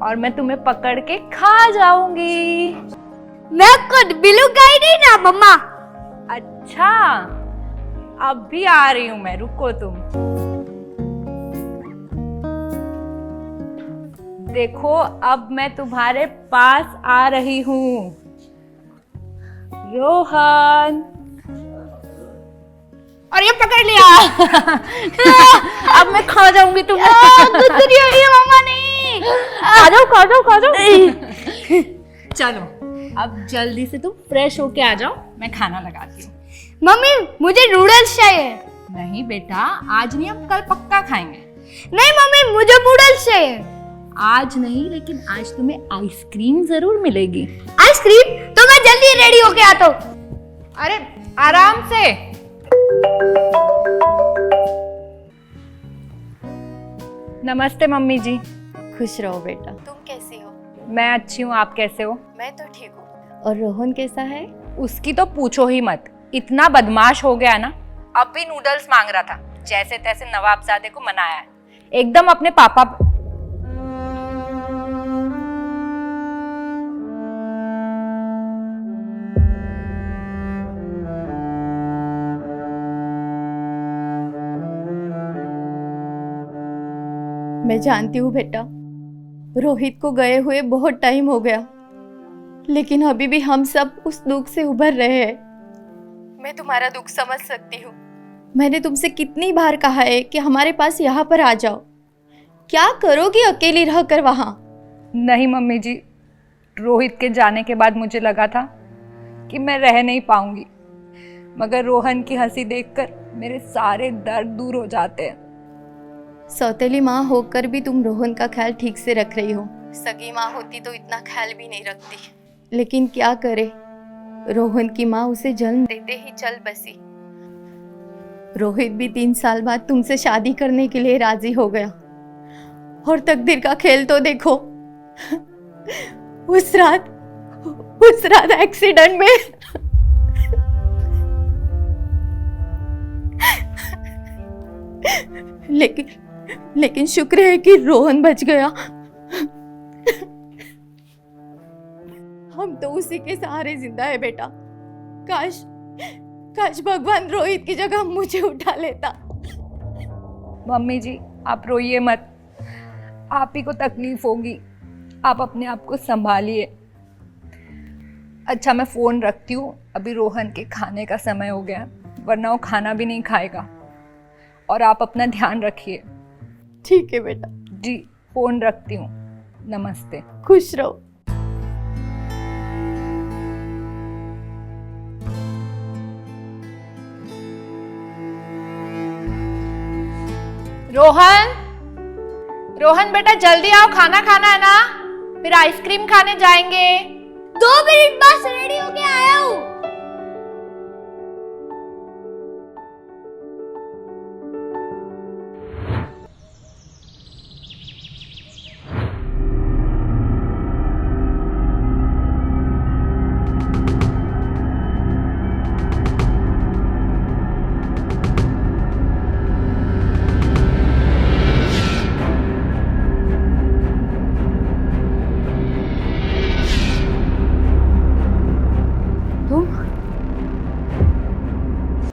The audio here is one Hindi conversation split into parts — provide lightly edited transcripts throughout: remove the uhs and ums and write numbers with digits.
और मैं तुम्हें पकड़ के खा जाऊंगी। मैं खुद बिलूंगा ही नहीं ना मम्मा। अच्छा, अब भी आ रही हूं मैं, रुको तुम। देखो अब मैं तुम्हारे पास आ रही हूं। रोहन, और ये पकड़ लिया। अब मैं खा जाऊंगी तुम्हें। दूसरी मम्मा नहीं। खा जाओ खा जाओ खा जाओ। चलो अब जल्दी से तुम फ्रेश होके आ जाओ, मैं खाना लगाती हूँ। मम्मी मुझे नूडल्स चाहिए। नहीं बेटा, आज नहीं, हम कल पक्का खाएंगे। नहीं मम्मी मुझे नूडल्स चाहिए। आज नहीं, लेकिन आज तुम्हें आइसक्रीम जरूर मिलेगी। आइसक्रीम? तो मैं जल्दी रेडी होके आता हूँ। अरे आराम से। नमस्ते मम्मी जी। खुश रहो बेटा। तुम कैसी हो? मैं अच्छी हूँ, आप कैसे हो? मैं तो ठीक हूँ। और रोहन कैसा है? उसकी तो पूछो ही मत, इतना बदमाश हो गया ना। अब भी नूडल्स मांग रहा था, जैसे तैसे नवाबजादे को मनाया है, एकदम अपने पापा। मैं जानती हूँ बेटा, रोहित को गए हुए बहुत टाइम हो गया, लेकिन अभी भी हम सब उस दुख से उभर रहे हैं। मैं तुम्हारा दुख समझ सकती हूँ। मैंने तुमसे कितनी बार कहा है कि हमारे पास यहाँ पर आ जाओ। क्या करोगी अकेली रहकर वहाँ? नहीं मम्मी जी, रोहित के जाने के बाद मुझे लगा था कि मैं रह नहीं पाऊंगी, मगर रोहन की हंसी देखकर मेरे सारे दर्द दूर हो जाते हैं। सौतेली माँ होकर भी तुम रोहन का ख्याल ठीक से रख रही हो। सगी माँ होती तो इतना ख्याल भी नहीं रखती, लेकिन क्या करे, रोहन की माँ उसे जन्म देते ही चल बसी। रोहित भी 3 साल बाद तुमसे शादी करने के लिए राजी हो गया, और तकदीर का खेल तो देखो। उस रात एक्सीडेंट में लेकिन शुक्र है कि रोहन बच गया। हम तो उसी के सहारे जिंदा है बेटा। काश भगवान रोहित की जगह मुझे उठा लेता। मम्मी जी आप रोइए मत, आप ही को तकलीफ होगी, आप अपने आप को संभालिए। अच्छा मैं फोन रखती हूँ, अभी रोहन के खाने का समय हो गया, वरना वो खाना भी नहीं खाएगा। और आप अपना ध्यान रखिए। ठीक है बेटा। जी फोन रखती हूँ, नमस्ते। खुश रहो। रोहन बेटा जल्दी आओ, खाना खाना है ना, फिर आइसक्रीम खाने जाएंगे। 2 मिनट बस, रेडी होके आया हूँ।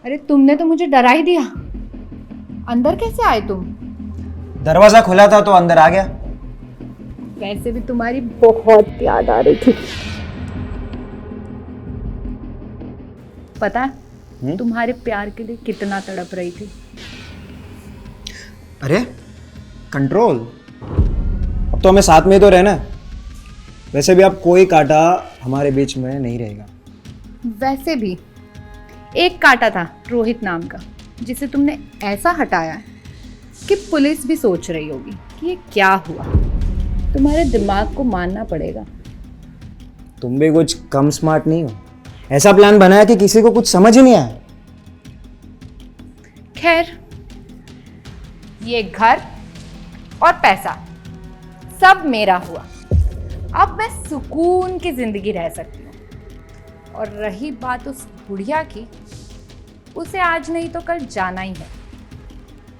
अरे तुमने तो मुझे डरा ही दिया। अंदर कैसे आए तुम? दरवाजा खुला था तो अंदर आ गया। वैसे भी तुम्हारी बहुत याद आ रही थी। पता है तुम्हारे प्यार के लिए कितना तड़प रही थी। अरे कंट्रोल, अब तो हमें साथ में ही तो रहना है। वैसे भी अब कोई कांटा हमारे बीच में नहीं रहेगा। वैसे भी एक कांटा था रोहित नाम का, जिसे तुमने ऐसा हटाया कि पुलिस भी सोच रही होगी कि ये क्या हुआ। तुम्हारे दिमाग को मानना पड़ेगा। तुम भी कुछ कम स्मार्ट नहीं हो। ऐसा प्लान बनाया कि किसी को कुछ समझ ही नहीं आया। खैर, ये घर और पैसा सब मेरा हुआ। अब मैं सुकून की जिंदगी रह सकती हूँ। और रही बात उस बुढ़िया की, उसे आज नहीं तो कल जाना ही है।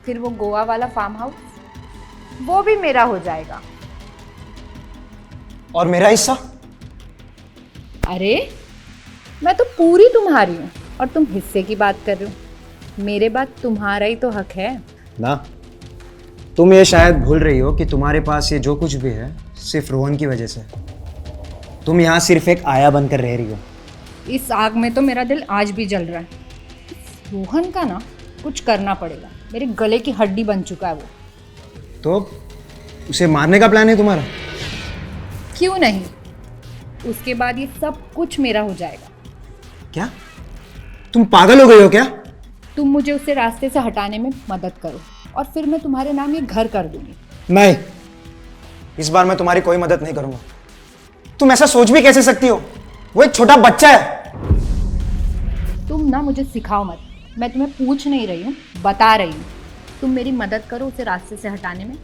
फिर वो गोवा वाला फार्म हाउस, वो भी मेरा हो जाएगा। और मेरा हिस्सा? अरे मैं तो पूरी तुम्हारी हूँ और तुम हिस्से की बात कर रहे हो। मेरे बाद तुम्हारा ही तो हक है ना। तुम ये शायद भूल रही हो कि तुम्हारे पास ये जो कुछ भी है सिर्फ रोहन की वजह से। तुम यहाँ सिर्फ एक आया बनकर रह रही हो। इस आग में तो मेरा दिल आज भी जल रहा है। रोहन का ना कुछ करना पड़ेगा, मेरे गले की हड्डी बन चुका है वो। तो उसे मारने का प्लान है तुम्हारा? क्यों नहीं, उसके बाद ये सब कुछ मेरा हो जाएगा। क्या तुम पागल हो गई हो क्या? तुम मुझे उससे रास्ते से हटाने में मदद करो और फिर मैं तुम्हारे नाम ये घर कर दूंगी। नहीं, इस बार मैं तुम्हारी कोई मदद नहीं करूंगा। तुम ऐसा सोच भी कैसे सकती हो? वो एक छोटा बच्चा है। तुम ना मुझे सिखाओ मत, मैं तुम्हें पूछ नहीं रही हूँ, बता रही हूँ। तुम मेरी मदद करो उसे रास्ते से हटाने में,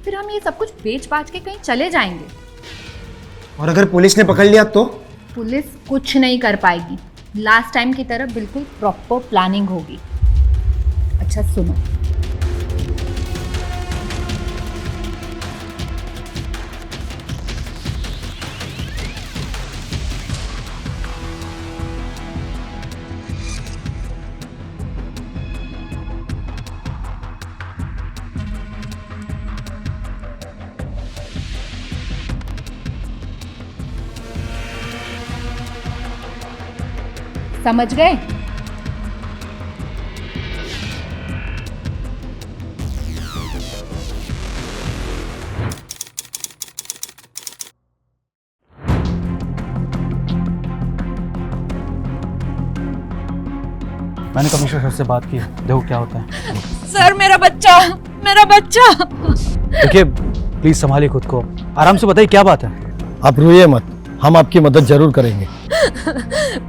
फिर हम ये सब कुछ बेच बाच के कहीं चले जाएंगे। और अगर पुलिस ने पकड़ लिया तो? पुलिस कुछ नहीं कर पाएगी। लास्ट टाइम की तरह बिल्कुल प्रॉपर प्लानिंग होगी। अच्छा सुनो, समझ गए? मैंने कमिश्नर सर से बात की, देखो क्या होता है। सर मेरा बच्चा, मेरा बच्चा। देखिए प्लीज संभालिए खुद को, आराम से बताइए क्या बात है। आप रोइए मत, हम आपकी मदद जरूर करेंगे।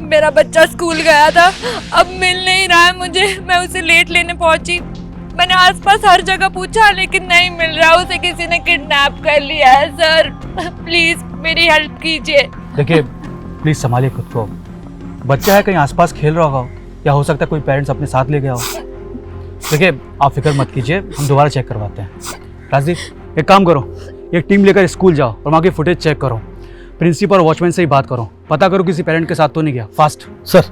मेरा बच्चा स्कूल गया था, अब मिल नहीं रहा है मुझे। मैं उसे लेट लेने पहुंची, मैंने आसपास हर जगह पूछा लेकिन नहीं मिल रहा। उसे किसी ने किडनैप कर लिया है। सर प्लीज मेरी हेल्प कीजिए। देखिए प्लीज संभालिए खुद को, बच्चा है कहीं आसपास खेल रहा होगा या हो सकता है कोई पेरेंट्स अपने साथ ले गया हो। देखिए आप फिक्र मत कीजिए, हम दोबारा चेक करवाते हैं। राजदीप एक काम करो, एक टीम लेकर स्कूल जाओ और वहाँ की फुटेज चेक करो। प्रिंसिपल और वॉचमैन से ही बात करो, पता करो किसी पेरेंट के साथ तो नहीं गया। फास्ट। सर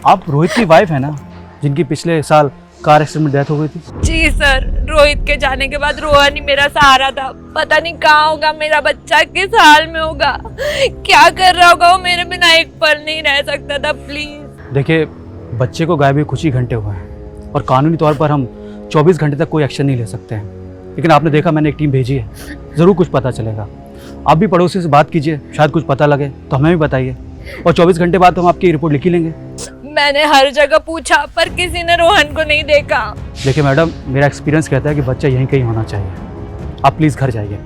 आप रोहित की वाइफ है ना, जिनकी पिछले साल कार एक्सीडेंट में डेथ हो गई थी? जी सर, रोहित के जाने के बाद रोहन ही मेरा सहारा था। पता नहीं कहाँ होगा मेरा बच्चा, किस हाल में होगा, क्या कर रहा होगा। वो मेरे बिना एक पल नहीं रह सकता था। प्लीज। देखिए बच्चे को गायब हुए कुछ ही घंटे हुए हैं और कानूनी तौर पर हम 24 घंटे तक कोई एक्शन नहीं ले सकते हैं, लेकिन आपने देखा मैंने एक टीम भेजी है, ज़रूर कुछ पता चलेगा। आप भी पड़ोसी से बात कीजिए, शायद कुछ पता लगे तो हमें भी बताइए और 24 घंटे बाद हम आपकी रिपोर्ट लिख ही लेंगे। मैंने हर जगह पूछा पर किसी ने रोहन को नहीं देखा। देखिए मैडम, मेरा एक्सपीरियंस कहता है कि बच्चा यहीं कहीं होना चाहिए। आप प्लीज़ घर जाइए,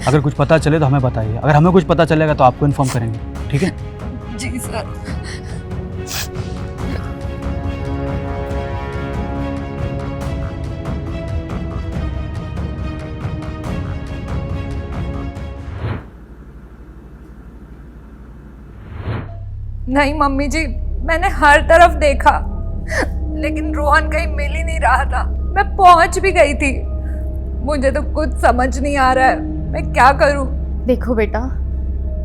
अगर कुछ पता चले तो हमें बताइए, अगर हमें कुछ पता चलेगा तो आपको इन्फॉर्म करेंगे, ठीक है? जी सर। नहीं मम्मी जी, मैंने हर तरफ देखा लेकिन रोहन कहीं मिल ही नहीं रहा था। मैं पहुंच भी गई थी, मुझे तो कुछ समझ नहीं आ रहा है, मैं क्या करूं। देखो बेटा,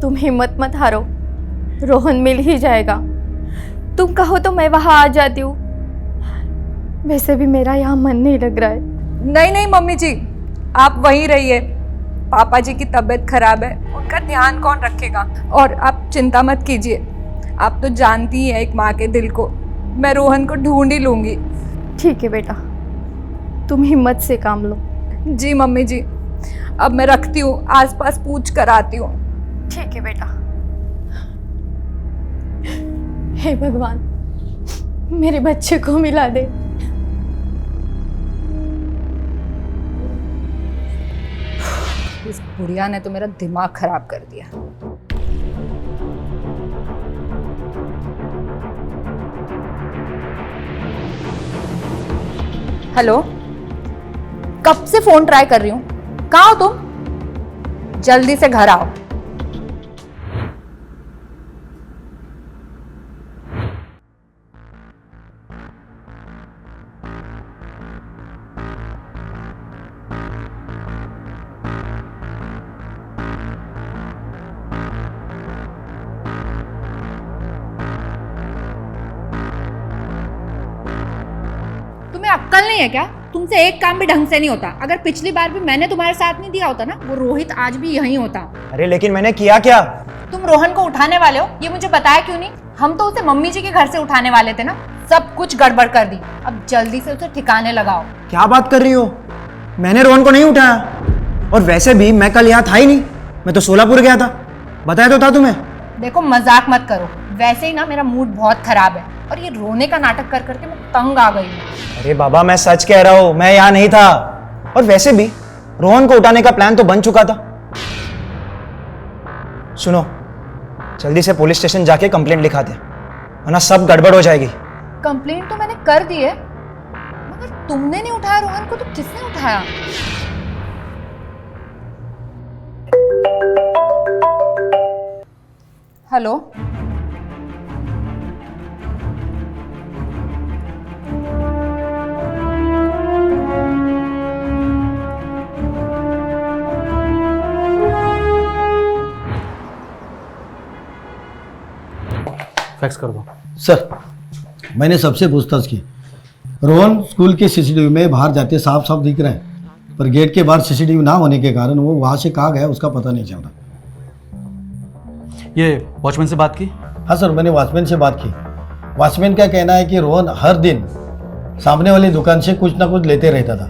तुम हिम्मत मत हारो, रोहन मिल ही जाएगा। तुम कहो तो मैं वहाँ आ जाती हूँ, वैसे भी मेरा यहाँ मन नहीं लग रहा है। नहीं नहीं मम्मी जी, आप वहीं रहिए। पापा जी की तबीयत खराब है, उनका ध्यान कौन रखेगा। और आप चिंता मत कीजिए, आप तो जानती ही है एक माँ के दिल को। मैं रोहन को ढूंढ ही लूंगी। ठीक है बेटा, तुम हिम्मत से काम लो। जी मम्मी जी, अब मैं रखती हूँ, आसपास पूछ कर आती हूँ। ठीक है बेटा। हे भगवान, मेरे बच्चे को मिला दे। इस बुढ़िया ने तो मेरा दिमाग खराब कर दिया। हेलो, कब से फोन ट्राई कर रही हूँ, कहाँ हो तुम? जल्दी से घर आओ। अक्ल नहीं है क्या? तुमसे एक काम भी ढंग से नहीं होता। अगर पिछली बार भी मैंने तुम्हारे साथ नहीं दिया होता ना, वो रोहित आज भी यहीं होता। अरे लेकिन मैंने किया क्या? तुम रोहन को उठाने वाले हो, ये मुझे बताया क्यों नहीं? हम तो उसे मम्मी जी के घर से उठाने वाले थे ना। सब कुछ गड़बड़ कर दी। अब जल्दी से उसे ठिकाने लगाओ। क्या बात कर रही हो? मैंने रोहन को नहीं उठाया। और वैसे भी मैं कल यहाँ था ही नहीं, मैं तो सोलापुर गया था। बताया तो था तुम्हें। देखो मजाक मत करो, वैसे ही ना मेरा मूड बहुत खराब है और ये रोने का नाटक कर करके मैं तंग आ गई हूँ। अरे बाबा मैं सच कह रहा हूँ, मैं यहाँ नहीं था। और वैसे भी रोहन को उठाने का प्लान तो बन चुका था। सुनो, जल्दी से पुलिस स्टेशन जाके कंप्लेंट लिखा दे, वरना सब गड़बड़ हो जाएगी। कंप्लेंट तो मैंने कर दी है, मगर तुमने नहीं उठाया रोहन को, तो किसने उठाया? हेलो, फैक्स कर दो। सर, मैंने सबसे पूछताछ की। रोहन स्कूल के सीसीटीवी में बाहर जाते साफ साफ दिख रहे हैं, पर गेट के बाहर सीसीटीवी ना होने के कारण वो वहाँ से कहाँ गया उसका पता नहीं चल रहा। ये वॉचमैन से बात की? हाँ सर, मैंने वॉचमैन से बात की। वॉचमैन का कहना है कि रोहन हर दिन सामने वाली दुकान से कुछ ना कुछ लेते रहता था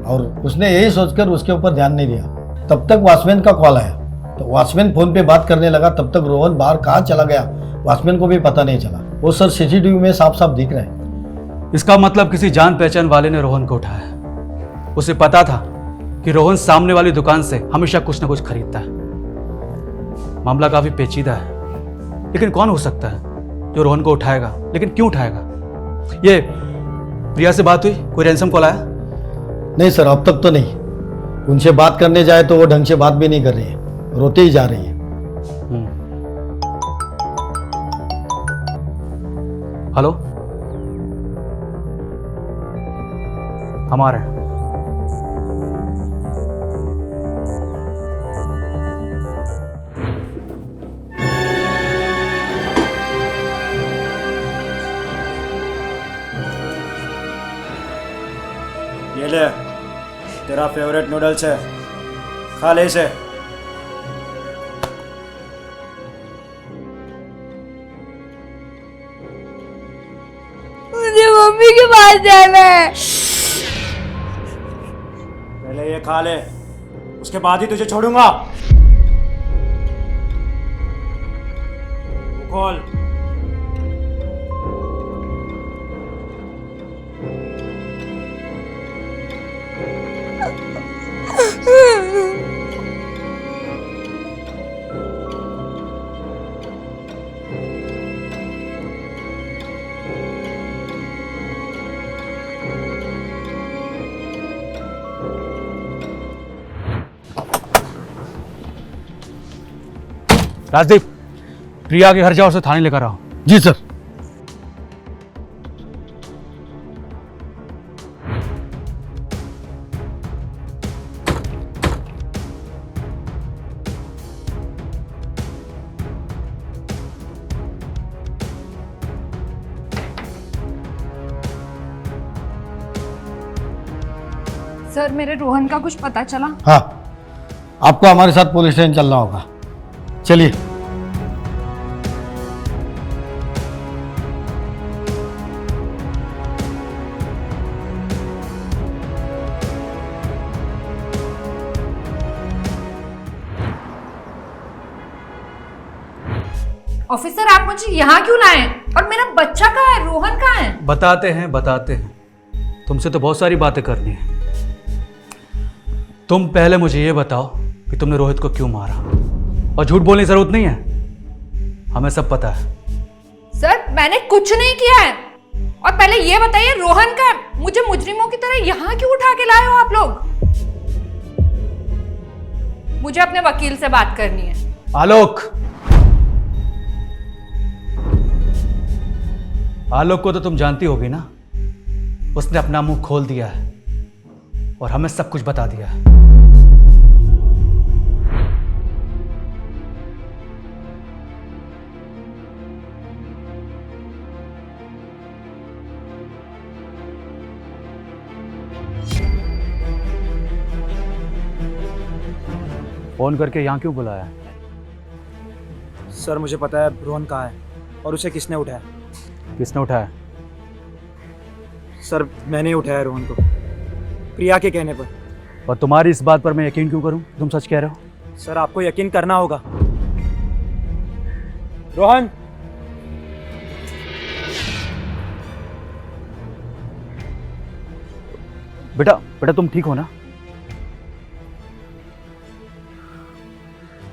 और उसने यही सोचकर उसके ऊपर ध्यान नहीं दिया। तब तक वॉचमैन का कॉल आया, तो वॉचमैन फ़ोन पे बात करने लगा। तब तक रोहन बाहर कहाँ चला गया वॉचमैन को भी पता नहीं चला। वो सर सीसीटीवी में साफ साफ दिख रहा है। इसका मतलब किसी जान पहचान वाले ने रोहन को उठाया। उसे पता था कि रोहन सामने वाली दुकान से हमेशा कुछ ना कुछ खरीदता है। मामला काफी पेचीदा है, लेकिन कौन हो सकता है जो रोहन को उठाएगा? लेकिन क्यों उठाएगा? ये प्रिया से बात हुई? कोई रैंसम कॉल आया? नहीं सर, अब तक तो नहीं। उनसे बात करने जाए तो वो ढंग से बात भी नहीं कर रही है, रोते ही जा रही है। हेलो, हमारे ये ले, तेरा फेवरेट नूडल्स है, खा ले इसे। मुझे मम्मी के पास जाना है। पहले ये खा ले, उसके बाद ही तुझे छोड़ूंगा। खोल। राजदीप, प्रिया के घर जाओ, उसे थाने लेकर आओ। जी सर। सर, मेरे रोहन का कुछ पता चला? हाँ, आपको हमारे साथ पुलिस स्टेशन चलना होगा। चलिए। ऑफिसर, आप मुझे यहाँ क्यों लाए? और मेरा बच्चा कहाँ है? रोहन कहाँ है? बताते हैं। तुमसे तो बहुत सारी बातें करनी है। तुम पहले मुझे ये बताओ कि तुमने रोहित को क्यों मारा, और झूठ बोलने की जरूरत नहीं है, हमें सब पता है। सर, मैंने कुछ नहीं किया है। और पहले ये बताइए, रोहन का मुझे मुजरिमों की तरह यहाँ क्यों उठा के लाए हो आप लोग? मुझे अपने वकील से बात करनी है। आलोक को तो तुम जानती होगी ना, उसने अपना मुंह खोल दिया है और हमें सब कुछ बता दिया है। फ़ोन करके यहाँ क्यों बुलाया? सर मुझे पता है रोहन कहाँ है और उसे किसने उठाया। किसने उठाया? सर मैंने ही उठाया रोहन को, प्रिया के कहने पर। और तुम्हारी इस बात पर मैं यकीन क्यों करूं? तुम सच कह रहे हो? सर आपको यकीन करना होगा। रोहन, बेटा बेटा तुम ठीक हो ना?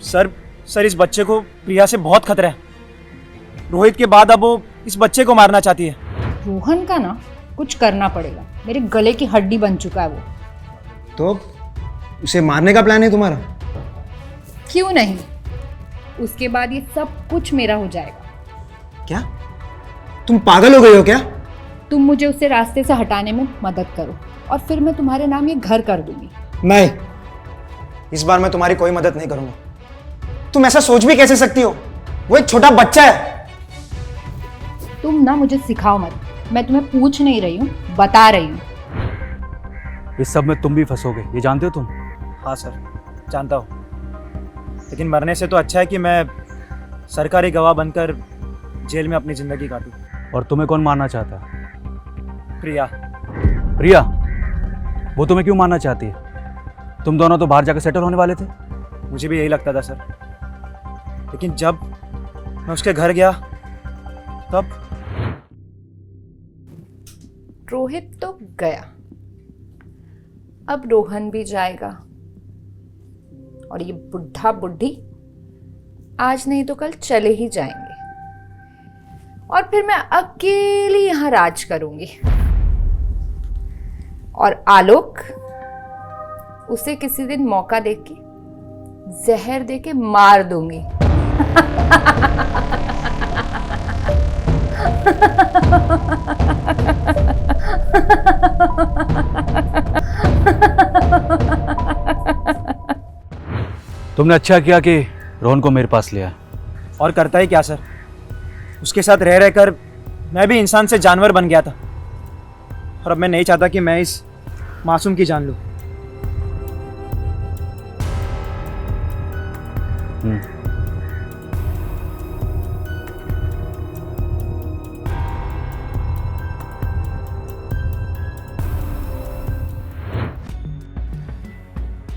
सर इस बच्चे को प्रिया से बहुत खतरा है। रोहित के बाद अब वो इस बच्चे को मारना चाहती है। रोहन का ना कुछ करना पड़ेगा, मेरे गले की हड्डी बन चुका है वो। तो उसे मारने का प्लान है तुम्हारा? क्यों नहीं, उसके बाद ये सब कुछ मेरा हो जाएगा। क्या तुम पागल हो गई हो क्या? तुम मुझे उससे रास्ते से हटाने में मदद करो और फिर मैं तुम्हारे नाम ये घर कर दूंगी। नहीं, इस बार मैं तुम्हारी कोई मदद नहीं करूंगा। तुम ऐसा सोच भी कैसे सकती हो? वो एक छोटा बच्चा है। तुम ना मुझे सिखाओ मत, मैं तुम्हें पूछ नहीं रही हूँ, बता रही हूँ। इस सब में तुम भी फंसोगे, ये जानते हो तुम? हाँ सर, जानता हूँ, लेकिन मरने से तो अच्छा है कि मैं सरकारी गवाह बनकर जेल में अपनी जिंदगी काटूं। और तुम्हें कौन मारना चाहता है? प्रिया। प्रिया? वो तुम्हें क्यों मारना चाहती है? तुम दोनों तो बाहर जाकर सेटल होने वाले थे। मुझे भी यही लगता था सर, लेकिन जब मैं उसके घर गया तब रोहित तो गया, अब रोहन भी जाएगा और ये बुढ़ा बुढ़ी आज नहीं तो कल चले ही जाएंगे और फिर मैं अकेली यहां राज करूंगी और आलोक उसे किसी दिन मौका देके जहर देके मार दूंगी। तुमने अच्छा किया कि रोहन को मेरे पास लिया। और करता ही क्या सर, उसके साथ रह रहकर मैं भी इंसान से जानवर बन गया था और अब मैं नहीं चाहता कि मैं इस मासूम की जान लूं।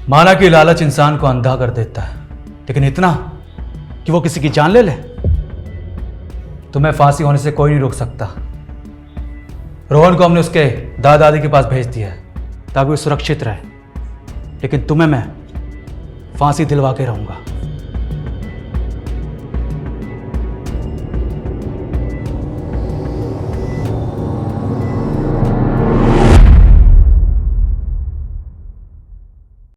माना कि लालच इंसान को अंधा कर देता है, लेकिन इतना कि वो किसी की जान ले ले? तुम्हें फांसी होने से कोई नहीं रोक सकता। रोहन को हमने उसके दादा दादी के पास भेज दिया है ताकि वो सुरक्षित रहे, लेकिन तुम्हें मैं फांसी दिलवा के रहूंगा।